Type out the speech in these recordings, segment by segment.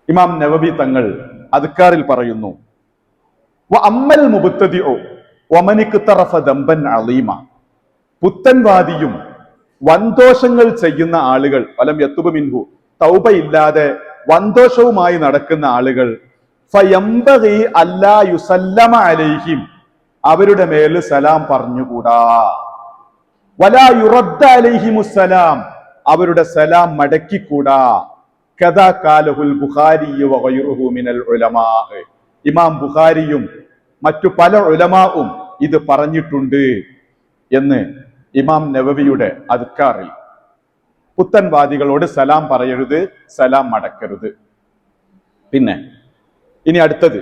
ഇമാം നവവി തങ്ങൾ അദ്കാറിൽ പറയുന്നു, അമ്മൽ മുബ്തദിഉ വമനിക്തറഫ ദംബൻ അളീമ, പുത്തൻവാദിയും വൻദോഷങ്ങൾ ചെയ്യുന്ന ആളുകൾ, വലം യത്തുബ് മിൻഹു, തൗബയില്ലാതെ വൻദോഷവുമായി നടക്കുന്ന ആളുകൾ, ഫയംബഗി അല്ലാ യുസല്ലമ അലൈഹിം, അവരുടെ മേൽ സലാം പറഞ്ഞുകൂടാ, വലാ യുറദ്ദ അലൈഹിമുസ്സലാം, അവരുടെ സലാം മടക്കിക്കൂടാ. കദാ ഖാലഹുൽ ബുഖാരി വഗൈറുഹു മിനൽ ഉലമാ, ഇമാം ബുഖാരിയും മറ്റു പല ഉലമാവും ഇത് പറഞ്ഞിട്ടുണ്ട് എന്ന് ഇമാം നവവിയുടെ അദ്കാറിൽ. പുത്തൻവാദികളോട് സലാം പറയരുത്, സലാം മടക്കരുത്. പിന്നെ ഇനി അടുത്തത്,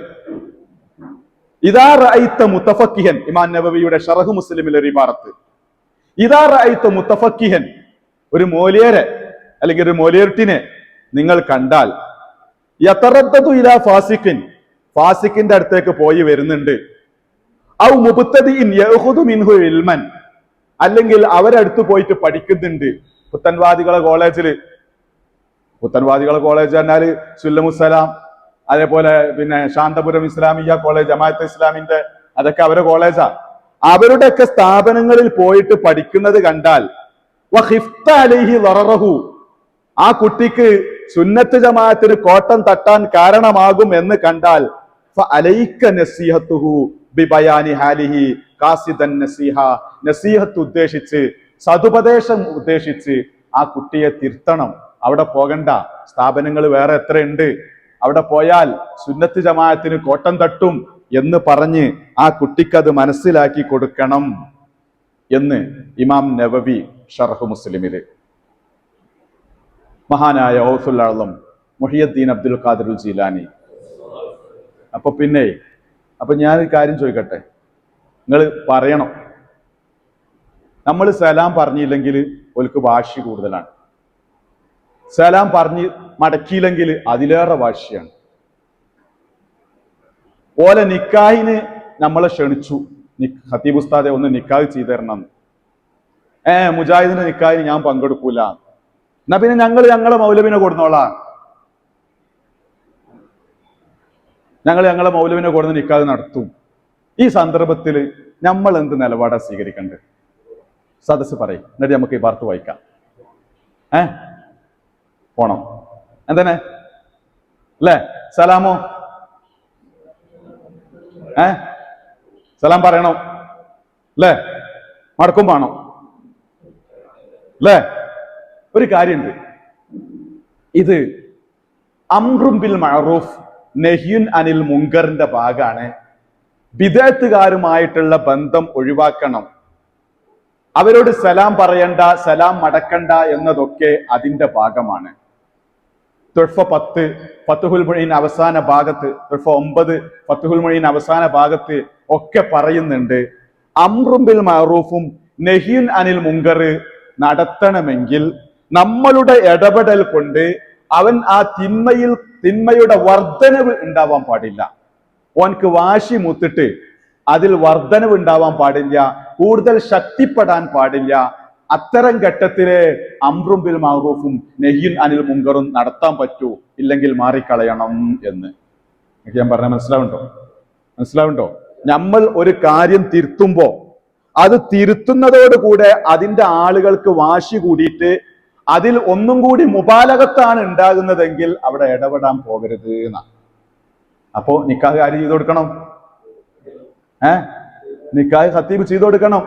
ഇദാ റഅയ്ത മുതഫക്കിഹൻ, ഇമാം നവവിയുടെ ശറഹ് മുസ്ലിമിലെ ഒരു ഇബാറത്ത്, ഇദാ റഅയ്ത മുതഫക്കിഹൻ, ഒരു മോലിയരെ അല്ലെങ്കിൽ ഒരു മോലിയർട്ടിനെ നിങ്ങൾ കണ്ടാൽ, യതറദ്ദദു ഇലാ ഫാസിഖിൻ, ഫാസിഖിന്റെ അടുത്തേക്ക് പോയി വരുന്നുണ്ട്, ഔ മുബ്തദിഇൻ യഅഖുദു മിൻഹു ഇൽമൻ, അല്ലെങ്കിൽ അവരടുത്ത് പോയിട്ട് പഠിക്കുന്നുണ്ട്. പുത്തൻവാദികളെ കോളേജ് പറഞ്ഞാല് സുല്ലമുസ്സലാം, അതേപോലെ പിന്നെ ശാന്തപുരം ഇസ്ലാമിയ കോളേജ്, ജമാഅത്തെ ഇസ്ലാമിന്റെ, അതൊക്കെ അവരെ കോളേജാ. അവരുടെയൊക്കെ സ്ഥാപനങ്ങളിൽ പോയിട്ട് പഠിക്കുന്നത് കണ്ടാൽ, വഖിഫ്ത അലൈഹി ദററഹു, ആ കുട്ടിക്ക് സുന്നത്ത് ജമാഅത്തിന് കോട്ടം തട്ടാൻ കാരണമാകും എന്ന് കണ്ടാൽ, ഫഅലൈക നസീഹത്തുഹു ബിബയാനി ഹാലിഹി ഖാസിദൻ നസീഹ, നസീഹത്ത് ഉദ്ദേശിച്ച്, സതുപദേശം ഉദ്ദേശിച്ച് ആ കുട്ടിയെ തിരുത്തണം. അവിടെ പോകണ്ട, സ്ഥാപനങ്ങൾ വേറെ എത്രയുണ്ട്, അവിടെ പോയാൽ സുന്നത്ത് ജമാഅത്തിന് കോട്ടം തട്ടും എന്ന് പറഞ്ഞ് ആ കുട്ടിക്കത് മനസ്സിലാക്കി കൊടുക്കണം എന്ന് ഇമാം നവവി ഷർഹ് മുസ്ലിമില്. മഹാനായ ഔസുൽ അഅ്ലം മുഹിയുദ്ദീൻ അബ്ദുൽ ഖാദിർ ജീലാനി. അപ്പൊ ഞാൻ കാര്യം ചോദിക്കട്ടെ, നിങ്ങൾ പറയണം, നമ്മൾ സലാം പറഞ്ഞില്ലെങ്കിൽ ഓൽക്ക് വാശി കൂടുതലാണ്, സലാം പറഞ്ഞ് മടക്കിയില്ലെങ്കിൽ അതിലേറെ വാശിയാണ്. ഓലെ നിക്കാഹിന് നമ്മളെ ക്ഷണിച്ചു, ഖത്തീബ് ഉസ്താദെ ഒന്ന് നിക്കാഹ് ചെയ്തു തരണം, മുജാഹിദിന്റെ നിക്കാഹിന് ഞാൻ പങ്കെടുക്കൂല, എന്നാ പിന്നെ ഞങ്ങളെ മൗലവിനെ കൊടുന്നോളാം, ഞങ്ങളെ മൗലവിനെ കൊടുന്ന് നിക്കാഹ് നടത്തും. ഈ സന്ദർഭത്തിൽ നമ്മൾ എന്ത് നിലപാടാ സ്വീകരിക്കേണ്ടത്? സദസ്സ് പറയും, എന്നിട്ട് നമുക്ക് ഈ വാർത്ത വായിക്കാം. പോണം എന്താണ് അല്ലേ? സലാമോ? സലാം പറയണോ അല്ലേ? മടക്കും വേണം അല്ലേ? ഒരു കാര്യമുണ്ട്, ഇത് അംറും ബിൽ മഅറൂഫ് നഹ്യുൻ അനിൽ മുങ്കറിന്റെ ഭാഗമാണ്. ബിദഅത്തുകാരുമായിട്ടുള്ള ബന്ധം ഒഴിവാക്കണം, അവരോട് സലാം പറയണ്ട, സലാം മടക്കണ്ട എന്നതൊക്കെ അതിന്റെ ഭാഗമാണ്. തുഹ്ഫ 10 ഫത്ഹുൽ മുഈൻ അവസാന ഭാഗത്ത്, തുഹ്ഫ 9 ഫത്ഹുൽ മുഈൻ അവസാന ഭാഗത്ത് ഒക്കെ പറയുന്നുണ്ട്, അംറും ബിൽ മഅറൂഫും നഹ്യുൻ അനിൽ മുങ്കർ നടത്തണമെങ്കിൽ നമ്മളുടെ ഇടപെടൽ കൊണ്ട് അവൻ ആ തിന്മയുടെ വർധനവ് ഉണ്ടാവാൻ പാടില്ല. ഓൻക്ക് വാശി മൂത്തിട്ട് അതിൽ വർധനവ് ഉണ്ടാവാൻ പാടില്ല, കൂടുതൽ ശക്തിപ്പെടാൻ പാടില്ല. അത്തരം ഘട്ടത്തിലെ അംറും ബിൽ മഅറൂഫും നഹ്യുൻ അനിൽ മുങ്കറും നടത്താൻ പറ്റൂ, ഇല്ലെങ്കിൽ മാറിക്കളയണം എന്ന് ഞാൻ പറഞ്ഞ മനസ്സിലാവുണ്ടോ? നമ്മൾ ഒരു കാര്യം തിരുത്തുമ്പോ അത് തിരുത്തുന്നതോടുകൂടെ അതിന്റെ ആളുകൾക്ക് വാശി കൂടിയിട്ട് അതിൽ ഒന്നും കൂടി മുബാലകത്താണ് ഉണ്ടാകുന്നതെങ്കിൽ അവിടെ ഇടപെടാൻ പോകരുത് എന്നാണ്. അപ്പോ നിക്കാഹ് ആര് ചെയ്തു കൊടുക്കണം? നിക്കാഹ് ഖത്തീബ് ചെയ്തു കൊടുക്കണം.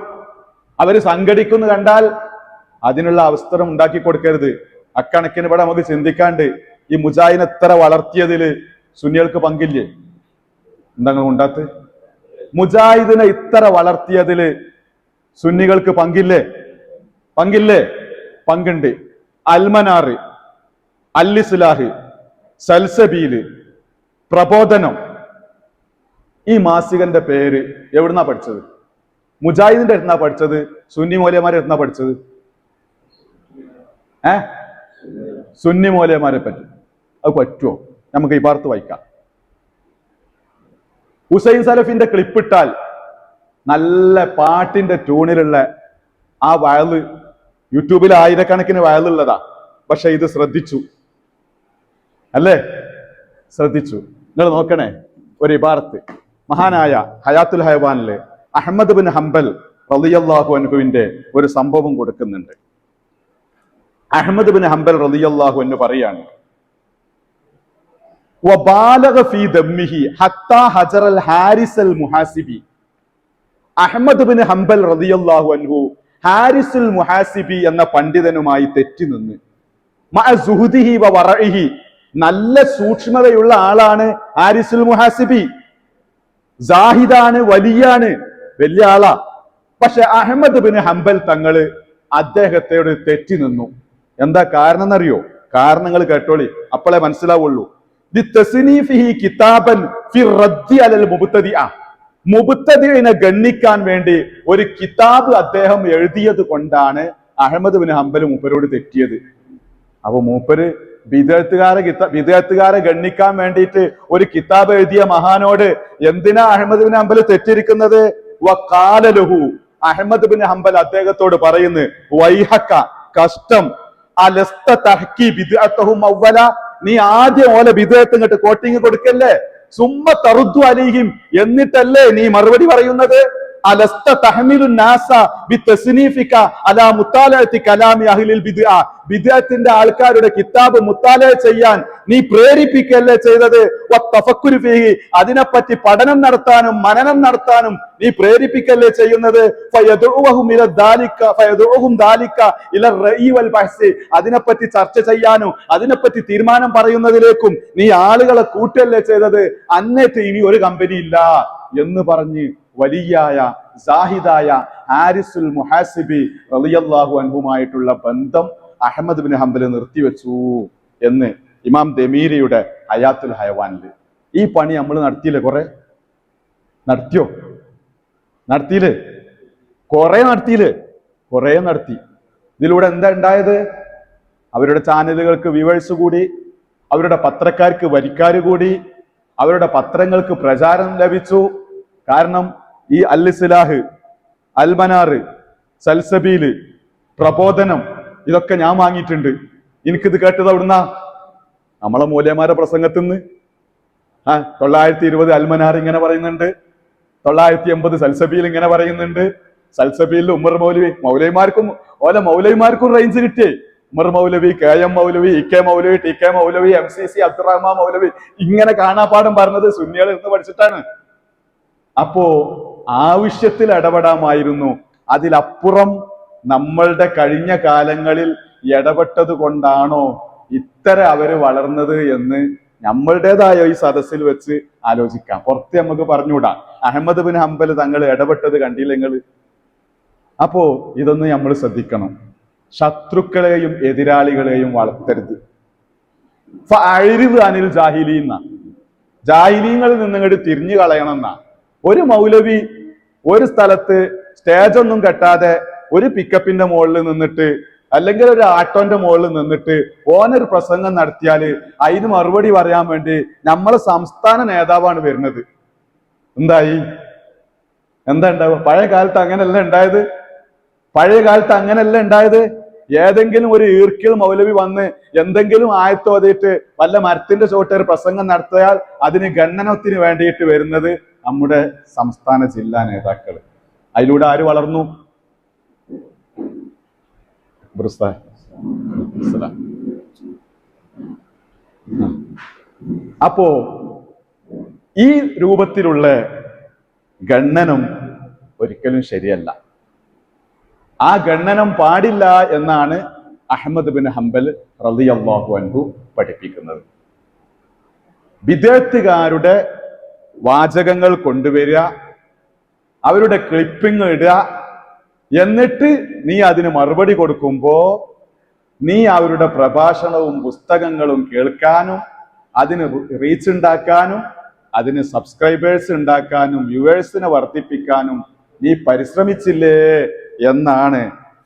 അവര് സംഘടിക്കുന്നു കണ്ടാൽ അതിനുള്ള അവസരം ഉണ്ടാക്കി കൊടുക്കരുത്. അക്കണക്കിന് ഇവിടെ നമുക്ക് ചിന്തിക്കാണ്ട്, ഈ മുജാഹിദിനെ എത്ര വളർത്തിയതില് സുന്നികൾക്ക് പങ്കില്ലേ? എന്താ ഉണ്ടാത്ത്? മുജാഹിദിനെ ഇത്ര വളർത്തിയതില് സുന്നികൾക്ക് പങ്കില്ലേ? പങ്കുണ്ട്. അൽമനാറ്, അല്ലിസ്ലാഹ്, സൽസബീല്, പ്രബോധനം, ഈ മാസികന്റെ പേര് എവിടുന്നാ പഠിച്ചത്? മുജാഹിദിന്റെ അടുത്തുന്നാ പഠിച്ചത്? സുന്നി മൗലവിമാരെ അടുത്തുന്നാ പഠിച്ചത്? സുന്നി മൗലവിമാരെ പറ്റി അത് പറ്റുമോ? നമുക്ക് ഈ പാർത്ത് വായിക്കാം. ഹുസൈൻ സലഫിന്റെ ക്ലിപ്പിട്ടാൽ നല്ല പാട്ടിന്റെ ട്യൂണിലുള്ള ആ വയല് യൂട്യൂബിൽ ആയിരക്കണക്കിന് വയലുള്ളതാ. പക്ഷെ ഇത് ശ്രദ്ധിച്ചു അല്ലേ? ശ്രദ്ധിച്ചു. നിങ്ങൾ നോക്കണേ, ഒരു ഇബാറത്ത് മഹാനായ ഹയാത്തുൽ ഹയവാനിലെ അഹ്മദ് ബിൻ ഹംബൽ റളിയല്ലാഹു അൻഹുവിന്റെ ഒരു സംഭവം കൊടുക്കുന്നുണ്ട്. അഹ്മദ് ബിൻ ഹംബൽ റളിയല്ലാഹു അൻഹു പറയാണ്, വബാലഗ ഫീ ദമ്മിഹി ഹത്താ ഹജറൽ ഹാരിസൽ മുഹാസിബി. അഹ്മദ് ബിൻ ഹംബൽ റളിയല്ലാഹു അൻഹു ഹാരിസുൽ മുഹാസിബി എന്ന പണ്ഡിതനുമായി തെറ്റി നിന്ന്, മഅ സുഹുദിഹി വ വറഇഹി, നല്ല സൂക്ഷ്മതയുള്ള ആളാണ് ഹാരിസുൽ മുഹാസിബി, സാഹിദാണ്, വലിയാണ്, വലിയ ആളാ. പക്ഷെ അഹ്മദ് ബിൻ ഹംബൽ തങ്ങള് അദ്ദേഹത്തോട് തെറ്റി നിന്നു. എന്താ കാരണം എന്നറിയോ? കാരണങ്ങൾ കേട്ടോളി, അപ്പോളെ മനസ്സിലാവുള്ളൂ. മുബ്തദിഇനെ ഗണ്ണിക്കാൻ വേണ്ടി ഒരു കിതാബ് അദ്ദേഹം എഴുതിയത് കൊണ്ടാണ് അഹ്മദ് ബിൻ ഹംബൽ മൂപ്പരോട് തെറ്റിയത്. അപ്പൊ മൂപ്പര് വിദേഹത്തുകാരെ ഗണ്ണിക്കാൻ വേണ്ടിയിട്ട് ഒരു കിതാബ് എഴുതിയ മഹാനോട് എന്തിനാ അഹ്മദ് ബിൻ ഹംബൽ തെറ്റിരിക്കുന്നത്? വഖാലലഹു, അഹ്മദ് ബിൻ ഹംബൽ അദ്ദേഹത്തോട് പറയുന്നു, വൈഹക്ക, കഷ്ടം, അലസ്ത തഹ്കി ബിദ്അത്തഹും അവ്വല, നീ ആദ്യം ഓലെ ബിദ്അത്ത് ഇങ്ങോട്ട് കോട്ടിങ് കൊടുക്കല്ലേ, സുമ്മ തറുദ്ദു അലൈഹിം, എന്നിട്ടല്ലേ നീ മറുപടി പറയുന്നത്? അലസ്ത തഹ്മിലു നാസ ബിതസ്നീഫിക അലാ മുത്താലഅത്തി കലാമി അഹ്ലിൽ ബിദ്അ, ബിദ്അത്തിന്റെ ആൾക്കാരുടെ കിതാബ് മുത്താലഅ ചെയ്യാൻ നീ പ്രേരിപ്പിക്കല്ലേ ചെയ്തത്? വതഫക്കുരു ഫീഹി, അതിനെപ്പറ്റി പഠനം നടത്താനും മനനം നടത്താനും നീ പ്രേരിപ്പിക്കല്ലേ ചെയ്യുന്നത്? ഫയദഉഹും ഇല ദാലിക ഫയദഉഹും ദാലിക ഇല റഈ വൽ ബഹ്സി, അതിനെപ്പറ്റി ചർച്ച ചെയ്യാനും അതിനെപ്പറ്റി തീരുമാനം പറയുന്നതിലേക്കും നീ ആളുകളെ കൂട്ടല്ലേ ചെയ്തത്? അന്നേറ്റ് ഇനി ഒരു കമ്പനി ഇല്ല എന്ന് പറഞ്ഞ് വലിയായ സാഹിദായ ഹാരിസുൽ മുഹാസിബി റളിയല്ലാഹു അൻഹുമായിട്ടുള്ള ബന്ധം അഹ്മദ് ബിൻ ഹംബൽ നിർത്തിവെച്ചു എന്ന് ഇമാം ദമീരിയുടെ ഹയാത്തുൽ ഹയവാനില്. ഈ പണി നമ്മൾ നടത്തിയില്ലേ? നടത്തിയോ? നടത്തിയില്ലേ? കുറെ നടത്തി. ഇതിലൂടെ എന്താ ഉണ്ടായത്? അവരുടെ ചാനലുകൾക്ക് വ്യൂവേഴ്സ് കൂടി, അവരുടെ പത്രക്കാർക്ക് വരിക്കാര് കൂടി, അവരുടെ പത്രങ്ങൾക്ക് പ്രചാരം ലഭിച്ചു. കാരണം ഈ അൽ ഇസ്ലാഹ്, അൽ മനാർ, സൽസബീല്, പ്രബോധനം, ഇതൊക്കെ ഞാൻ വാങ്ങിയിട്ടുണ്ട്. എനിക്കിത് കേട്ടത് എവിടുന്ന? നമ്മളെ മൂല്യമാരുടെ പ്രസംഗത്തിൽ നിന്ന്. 920 അൽമനാർ ഇങ്ങനെ പറയുന്നുണ്ട്, 980 സൽസബീൽ ഇങ്ങനെ പറയുന്നുണ്ട്. സൽസബീലിൽ ഉമർ മൗലവിമാർക്കും റേഞ്ച് കിട്ടിയേ. ഉമർ മൗലവി, KM മൗലവി, EK മൗലവി, TK മൗലവി, MCC അബ്ദുറഹ്മാൻ മൗലവി, ഇങ്ങനെ കാണാപ്പാഠം പറഞ്ഞത് സുന്നികൾ ഇരുന്ന് പഠിച്ചിട്ടാണ്. അപ്പോ ആവശ്യത്തിൽ ഇടപെടാമായിരുന്നു. അതിലപ്പുറം നമ്മളുടെ കഴിഞ്ഞ കാലങ്ങളിൽ ഇടപെട്ടത് കൊണ്ടാണോ അവര് വളർന്നത് എന്ന് നമ്മളുടേതായ ഈ സദസ്സിൽ വെച്ച് ആലോചിക്കാം. പുറത്ത് നമുക്ക് പറഞ്ഞുകൂടാ. അഹ്മദ് ബിൻ ഹംബൽ തങ്ങൾ ഇടപെട്ടത് കണ്ടില്ല നിങ്ങൾ? അപ്പോ ഇതൊന്ന് നമ്മൾ ശ്രദ്ധിക്കണം. ശത്രുക്കളെയും എതിരാളികളെയും വളർത്തരുത്. അനിൽ ജാഹിലീന്ന, ജാഹിലീങ്ങളിൽ നിന്നിങ്ങോട്ട് തിരിഞ്ഞു കളയണമെന്നാ. ഒരു മൗലവി ഒരു സ്ഥലത്ത് സ്റ്റേജൊന്നും കെട്ടാതെ ഒരു പിക്കപ്പിന്റെ മുകളിൽ നിന്നിട്ട് അല്ലെങ്കിൽ ഒരു ആട്ടോന്റെ മുകളിൽ നിന്നിട്ട് ഓനൊരു പ്രസംഗം നടത്തിയാല് അതിന് മറുപടി പറയാൻ വേണ്ടി നമ്മളെ സംസ്ഥാന നേതാവാണ് വരുന്നത്. എന്താ ഉണ്ടാവുക? പഴയ കാലത്ത് അങ്ങനെയല്ല ഉണ്ടായത്. ഏതെങ്കിലും ഒരു ഈർക്കിൽ മൗലവി വന്ന് എന്തെങ്കിലും ആയത്തോതിയിട്ട് വല്ല മരത്തിന്റെ ചോട്ടൊരു പ്രസംഗം നടത്തിയാൽ അതിന് ഗണ്ണനത്തിന് വേണ്ടിയിട്ട് വരുന്നത് നമ്മുടെ സംസ്ഥാന ജില്ലാ നേതാക്കൾ. അതിലൂടെ ആര് വളർന്നു? അപ്പോ ഈ രൂപത്തിലുള്ള ഗണ്ണനം ഒരിക്കലും ശരിയല്ല. ആ ഗണ്ണനം പാടില്ല എന്നാണ് അഹ്മദ് ബിൻ ഹംബൽ റളിയല്ലാഹു അൻഹു പഠിപ്പിക്കുന്നത്. വിദേഹത്തുകാരുടെ വാചകങ്ങൾ കൊണ്ടുവരിക, അവരുടെ ക്ലിപ്പിംഗ് ഇടുക, എന്നിട്ട് നീ അതിന് മറുപടി കൊടുക്കുമ്പോ നീ അവരുടെ പ്രഭാഷണവും പുസ്തകങ്ങളും കേൾക്കാനും അതിന് റീച്ച് ഉണ്ടാക്കാനും അതിന് സബ്സ്ക്രൈബേഴ്സ് ഉണ്ടാക്കാനും വ്യൂവേഴ്സിനെ വർദ്ധിപ്പിക്കാനും നീ പരിശ്രമിച്ചില്ലേ എന്നാണ്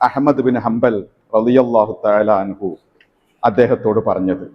അഹ്മദ് ബിൻ ഹംബൽ റളിയല്ലാഹു തആല അൻഹു അദ്ദേഹത്തോട് പറഞ്ഞത്.